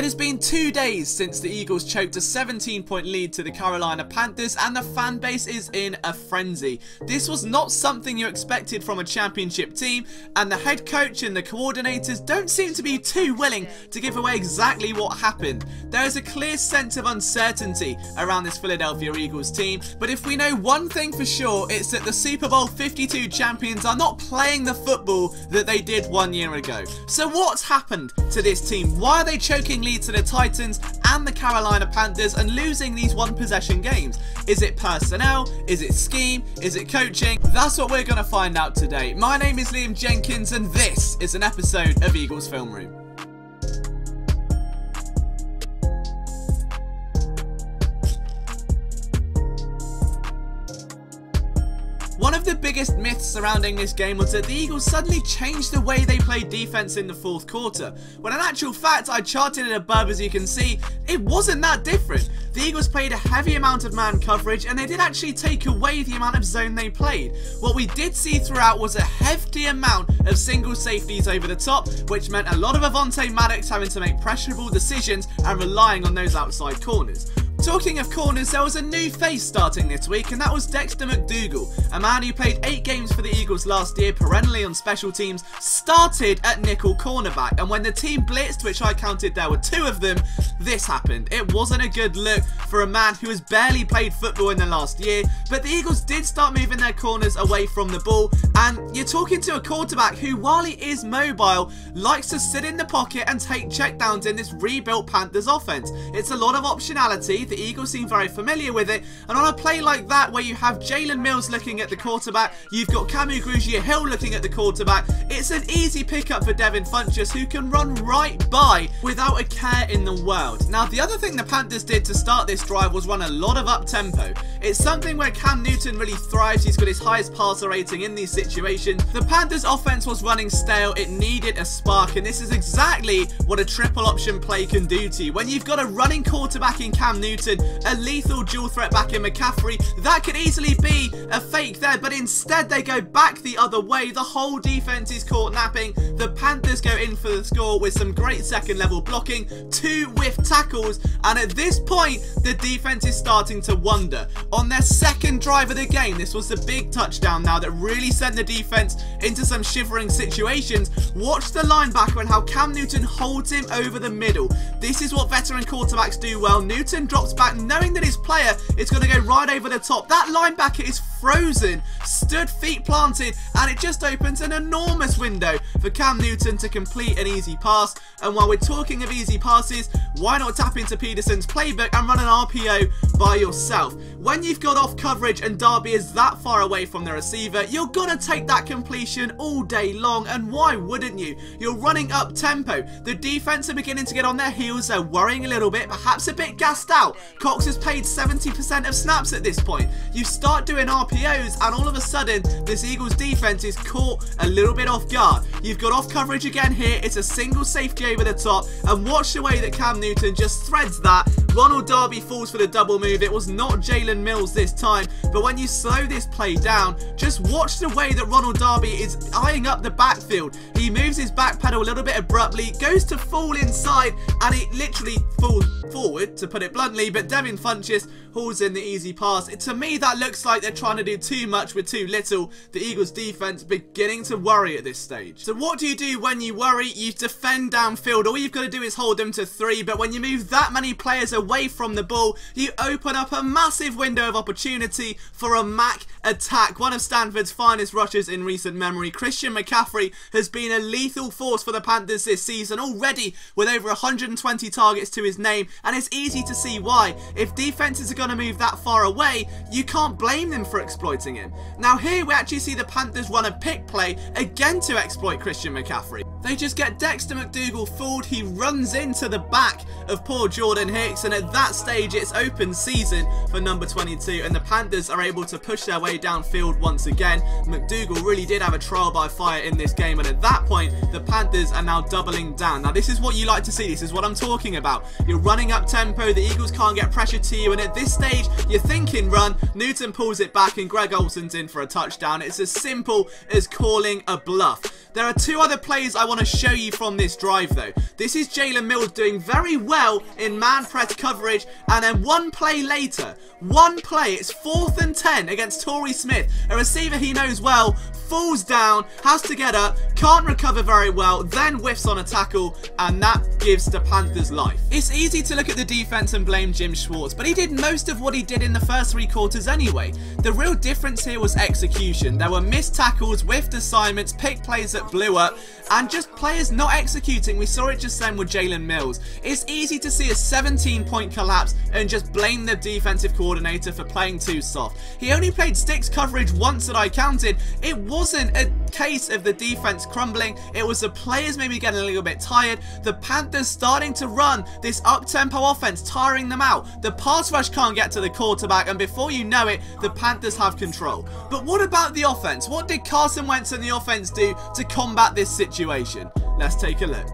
It has been 2 days since the Eagles choked a 17-point lead to the Carolina Panthers, and the fan base is in a frenzy. This was not something you expected from a championship team, and the head coach and the coordinators don't seem to be too willing to give away exactly what happened. There is a clear sense of uncertainty around this Philadelphia Eagles team, but if we know one thing for sure, it's that the Super Bowl 52 champions are not playing the football that they did 1 year ago. So what's happened to this team? Why are they choking leads to the Titans and the Carolina Panthers and losing these one-possession games? Is it personnel? Is it scheme? Is it coaching? That's what we're going to find out today. My name is Jenkins, and this is an episode of Eagles Film Room. One of the biggest myths surrounding this game was that the Eagles suddenly changed the way they played defense in the fourth quarter, when in actual fact, I charted it above, as you can see, it wasn't that different. The Eagles played a heavy amount of man coverage, and they did actually take away the amount of zone they played. What we did see throughout was a hefty amount of single safeties over the top, which meant a lot of Avonte Maddox having to make pressurable decisions and relying on those outside corners. Talking of corners, there was a new face starting this week, and that was Dexter McDougal, a man who played 8 games for the Eagles last year, perennially on special teams, started at nickel cornerback, and when the team blitzed, which I counted there were 2 of them, this happened. It wasn't a good look for a man who has barely played football in the last year, but the Eagles did start moving their corners away from the ball, and you're talking to a quarterback who, while he is mobile, likes to sit in the pocket and take checkdowns in this rebuilt Panthers offense. It's a lot of optionality. The Eagles seem very familiar with it, and on a play like that where you have Jalen Mills looking at the quarterback, you've got Camu Grugier-Hill looking at the quarterback, it's an easy pickup for Devin Funchess, who can run right by without a care in the world. Now, the other thing the Panthers did to start this drive was run a lot of up-tempo. It's something where Cam Newton really thrives. He's got his highest passer rating in these situations. The Panthers offense was running stale. It needed a spark, and this is exactly what a triple option play can do to you. When you've got a running quarterback in Cam Newton, a lethal dual threat back in McCaffrey, that could easily be a fake there, but instead they go back the other way. The whole defense is caught napping. The Panthers go in for the score with some great second level blocking, 2 whiff tackles, and at this point the defense is starting to wonder. On their second drive of the game, this was the big touchdown now that really sent the defense into some shivering situations. Watch the linebacker and how Cam Newton holds him over the middle. This is what veteran quarterbacks do well. Newton drops back knowing that his player is going to go right over the top. That linebacker is frozen, stood feet planted, and it just opens an enormous window for Cam Newton to complete an easy pass. And while we're talking of easy passes, why not tap into Peterson's playbook and run an RPO by yourself? When you've got off coverage and Darby is that far away from the receiver, you're going to take that completion all day long, and why wouldn't you? You're running up tempo. The defense are beginning to get on their heels. They're worrying a little bit, perhaps a bit gassed out. Cox has played 70% of snaps at this point. You start doing RPOs, and all of a sudden this Eagles defense is caught a little bit off guard. You've got off coverage again here. It's a single safety over the top, and watch the way that Cam Newton just threads that. Ronald Darby falls for the double move. It was not Jalen Mills this time, but when you slow this play down, just watch the way that Ronald Darby is eyeing up the backfield. He moves his back pedal a little bit abruptly, goes to fall inside, and it literally falls forward, to put it bluntly, but Devin Funchess hauls in the easy pass. To me, that looks like they're trying to do too much with too little. The Eagles defense beginning to worry at this stage. So what do you do when you worry? You defend downfield. All you've got to do is hold them to 3, but when you move that many players away from the ball, you open up a massive window of opportunity for a Mac attack. One of Stanford's finest rushers in recent memory, Christian McCaffrey, has been a lethal force for the Panthers this season already, with over 120 targets to his name, and it's easy to see why. If defenses are going to move that far away, you can't blame them for exploiting him. Now here we actually see the Panthers run a pick play again to exploit Christian McCaffrey. They just get Dexter McDougal fooled. He runs into the back of poor Jordan Hicks, and and at that stage it's open season for number 22, and the Panthers are able to push their way downfield once again. McDougall really did have a trial by fire in this game, and at that point the Panthers are now doubling down. Now this is what you like to see, this is what I'm talking about. You're running up tempo, the Eagles can't get pressure to you, and at this stage you're thinking run, Newton pulls it back and Greg Olsen's in for a touchdown. It's as simple as calling a bluff. There are two other plays I want to show you from this drive though. This is Jalen Mills doing very well in man press coverage, and then one play later, it's 4th and 10 against Torrey Smith, a receiver he knows well, falls down, has to get up, can't recover very well, then whiffs on a tackle, and that gives the Panthers life. It's easy to look at the defense and blame Jim Schwartz, but he did most of what he did in the first 3 quarters anyway. The real difference here was execution. There were missed tackles, whiffed assignments, pick plays that blew up, and just players not executing. We saw it just then with Jalen Mills. It's easy to see a 17-point collapse and just blame the defensive coordinator for playing too soft. He only played sticks coverage once that I counted. It wasn't a case of the defense crumbling, it was the players maybe getting a little bit tired, the Panthers starting to run this up-tempo offense, tiring them out. The pass rush can't get to the quarterback, and before you know it, the Panthers have control. But what about the offense? What did Carson Wentz and the offense do to combat this situation? Let's take a look.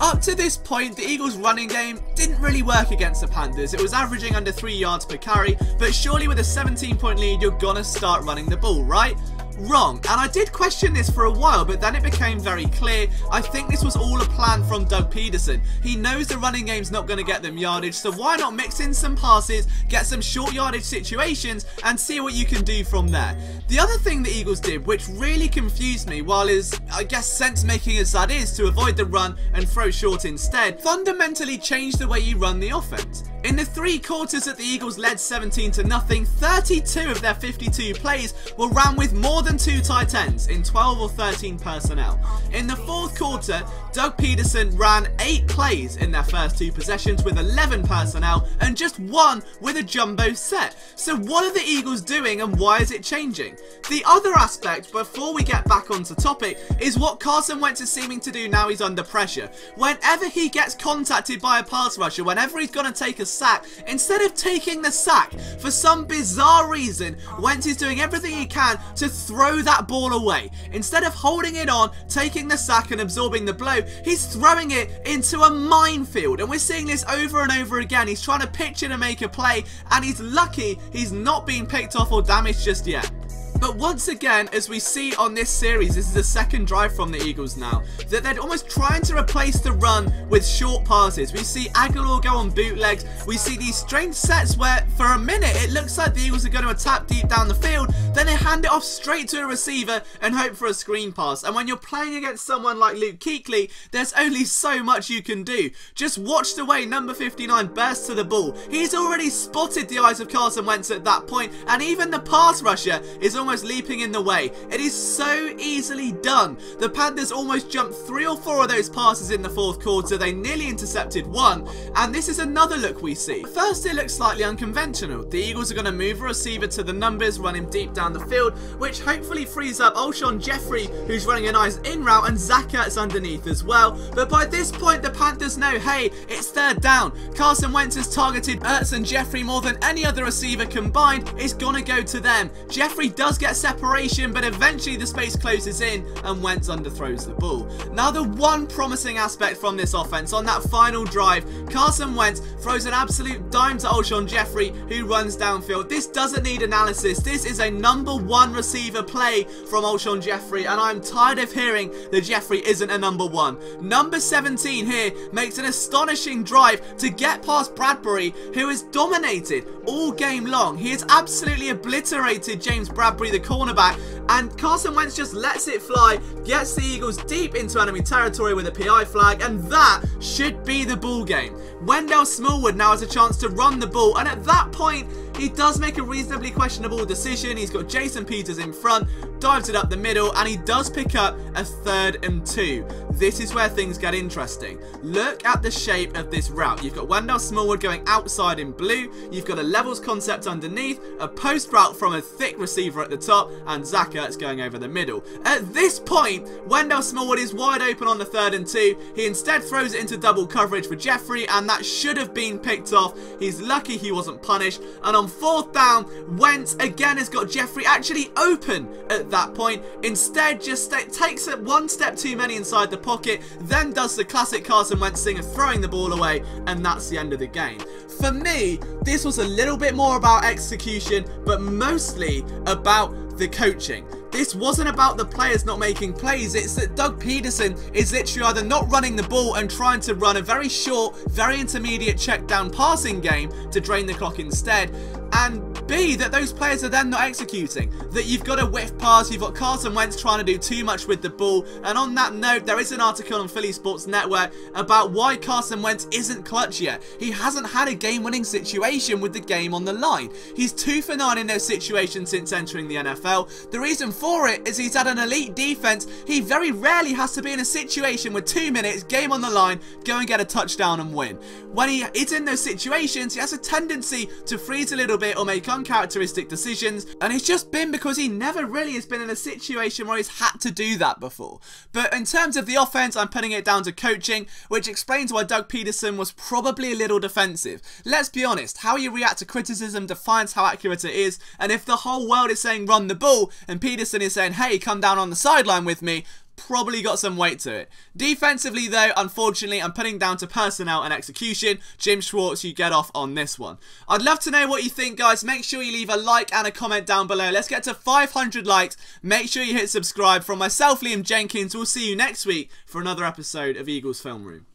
Up to this point, the Eagles' running game didn't really work against the Panthers. It was averaging under 3 yards per carry, but surely with a 17-point lead, you're gonna start running the ball, right? Wrong. And I did question this for a while, but then it became very clear. I think this was all a plan from Doug Peterson. He knows the running game's not going to get them yardage, so why not mix in some passes, get some short yardage situations, and see what you can do from there. The other thing the Eagles did, which really confused me, while is, I guess, sense-making as that is, to avoid the run and throw short instead, fundamentally changed the way you run the offense. In the 3 quarters that the Eagles led 17-0, 32 of their 52 plays were ran with more than 2 tight ends in 12 or 13 personnel. In the 4th quarter, Doug Peterson ran 8 plays in their first 2 possessions with 11 personnel and just 1 with a jumbo set. So what are the Eagles doing and why is it changing? The other aspect, before we get back onto topic, is what Carson Wentz is seeming to do now he's under pressure. Whenever he gets contacted by a pass rusher, whenever he's going to take a sack, instead of taking the sack, for some bizarre reason, Wentz is doing everything he can to throw that ball away. Instead of holding it on, taking the sack and absorbing the blow, he's throwing it into a minefield, and we're seeing this over and over again. He's trying to pitch in and make a play, and he's lucky he's not being picked off or damaged just yet. But once again, as we see on this series, this is the second drive from the Eagles now, that they're almost trying to replace the run with short passes. We see Aguilar go on bootlegs. We see these strange sets where, for a minute, it looks like the Eagles are going to attack deep down the field. Then they hand it off straight to a receiver and hope for a screen pass. And when you're playing against someone like Luke Kuechly, there's only so much you can do. Just watch the way number 59 bursts to the ball. He's already spotted the eyes of Carson Wentz at that point, and even the pass rusher is almost leaping in the way. It is so easily done. The Panthers almost jumped 3 or 4 of those passes in the 4th quarter. They nearly intercepted 1, and this is another look we see. First, it looks slightly unconventional. The Eagles are going to move a receiver to the numbers, run him deep down the field, which hopefully frees up Alshon Jeffrey, who's running a nice in route, and Zach Ertz underneath as well. But by this point, the Panthers know, hey, it's 3rd down. Carson Wentz has targeted Ertz and Jeffrey more than any other receiver combined. It's going to go to them. Jeffrey does get separation, but eventually the space closes in and Wentz underthrows the ball. Now, the one promising aspect from this offense, on that final drive, Carson Wentz throws an absolute dime to Alshon Jeffrey, who runs downfield. This doesn't need analysis. This is a number 1 receiver play from Alshon Jeffrey, and I'm tired of hearing that Jeffrey isn't a number 1. Number 17 here makes an astonishing drive to get past Bradbury, who has dominated all game long. He has absolutely obliterated James Bradbury, the cornerback, and Carson Wentz just lets it fly, gets the Eagles deep into enemy territory with a PI flag, and that should be the ball game. Wendell Smallwood now has a chance to run the ball, and at that point, he does make a reasonably questionable decision. He's got Jason Peters in front, dives it up the middle, and he does pick up a 3rd and 2. This is where things get interesting. Look at the shape of this route. You've got Wendell Smallwood going outside in blue, you've got a levels concept underneath, a post route from a thick receiver at the top, and Zach Ertz going over the middle. At this point, Wendell Smallwood is wide open on the 3rd and 2. He instead throws it into double coverage for Jeffrey, and that should have been picked off. He's lucky he wasn't punished. And on 4th down, Wentz again has got Jeffrey actually open at that point. Instead, just takes it one step too many inside the pocket, then does the classic Carson Wentz thing of throwing the ball away, and that's the end of the game. For me, this was a little bit more about execution, but mostly about the coaching. This wasn't about the players not making plays, it's that Doug Peterson is literally either not running the ball and trying to run a very short, very intermediate check down passing game to drain the clock instead, and B, that those players are then not executing. That you've got a whiff pass, you've got Carson Wentz trying to do too much with the ball, and on that note, there is an article on Philly Sports Network about why Carson Wentz isn't clutch yet. He hasn't had a game-winning situation with the game on the line. He's 2 for 9 in those situations since entering the NFL. The reason for it is he's had an elite defense. He very rarely has to be in a situation with 2 minutes, game on the line, go and get a touchdown and win. When he is in those situations, he has a tendency to freeze a little bit or make uncharacteristic decisions, and it's just been because he never really has been in a situation where he's had to do that before. But in terms of the offense, I'm putting it down to coaching, which explains why Doug Peterson was probably a little defensive. Let's be honest, how you react to criticism defines how accurate it is, and if the whole world is saying run the ball, and Peterson is saying, hey, come down on the sideline with me, probably got some weight to it. Defensively though, unfortunately, I'm putting down to personnel and execution. Jim Schwartz, you get off on this one. I'd love to know what you think, guys. Make sure you leave a like and a comment down below. Let's get to 500 likes. Make sure you hit subscribe. From myself, Liam Jenkins, we'll see you next week for another episode of Eagles Film Room.